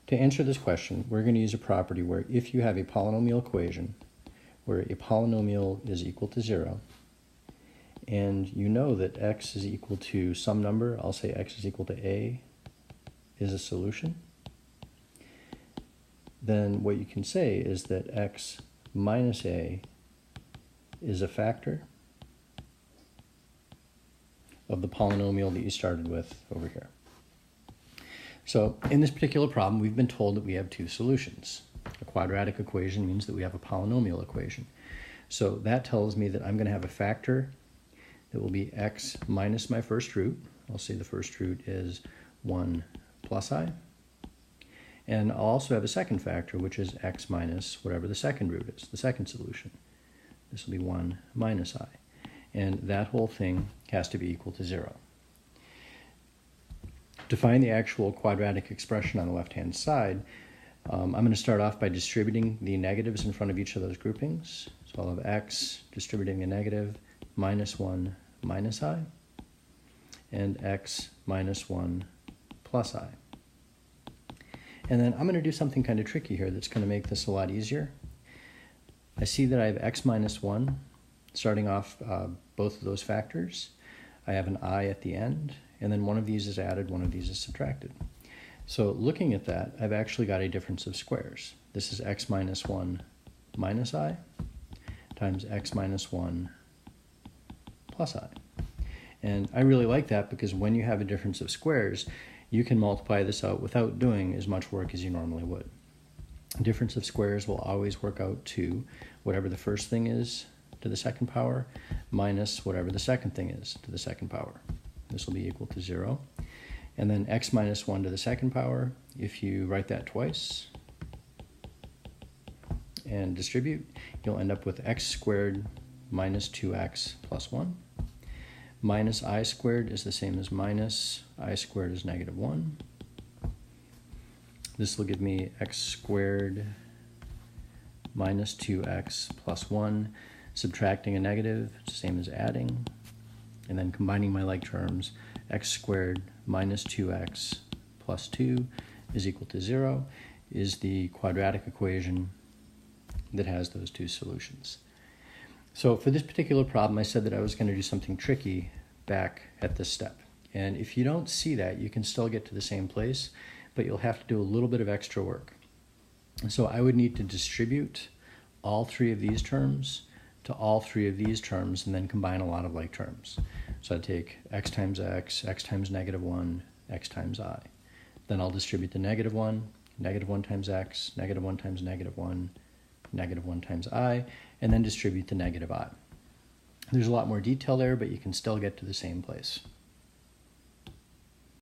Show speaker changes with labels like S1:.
S1: To answer this question, we're going to use a property where if you have a polynomial equation where a polynomial is equal to 0, and you know that x is equal to some number, I'll say x is equal to a, is a solution, then what you can say is that x minus a is a factor of the polynomial that you started with over here. So in this particular problem, we've been told that we have two solutions. A quadratic equation means that we have a polynomial equation. So that tells me that I'm going to have a factor that will be x minus my first root. I'll say the first root is 1 plus I. And I'll also have a second factor, which is x minus whatever the second root is, the second solution. This will be 1 minus I. And that whole thing has to be equal to 0. To find the actual quadratic expression on the left-hand side, I'm going to start off by distributing the negatives in front of each of those groupings. So I'll have x distributing a negative minus 1 minus I, and x minus 1 plus I. And then I'm going to do something kind of tricky here that's going to make this a lot easier. I see that I have x minus 1 starting off both of those factors. I have an I at the end, and then one of these is added, one of these is subtracted. So looking at that, I've actually got a difference of squares. This is x minus 1 minus I times x minus 1 plus I. And I really like that because when you have a difference of squares, you can multiply this out without doing as much work as you normally would. Difference of squares will always work out to whatever the first thing is to the second power minus whatever the second thing is to the second power. This will be equal to 0. And then x minus 1 to the second power, if you write that twice and distribute, you'll end up with x squared minus 2x plus 1. Minus I squared is the same as minus I squared is negative 1. This will give me x squared minus 2x plus 1. Subtracting a negative, it's the same as adding. And then combining my like terms, x squared minus 2x plus 2 is equal to 0 is the quadratic equation that has those two solutions. So for this particular problem, I said that I was going to do something tricky back at this step. And if you don't see that, you can still get to the same place, but you'll have to do a little bit of extra work. So I would need to distribute all three of these terms to all three of these terms, and then combine a lot of like terms. So I'd take x times negative 1, x times I. Then I'll distribute the negative 1 times x, negative 1 times negative 1, negative 1 times I, and then distribute the negative I. There's a lot more detail there, but you can still get to the same place.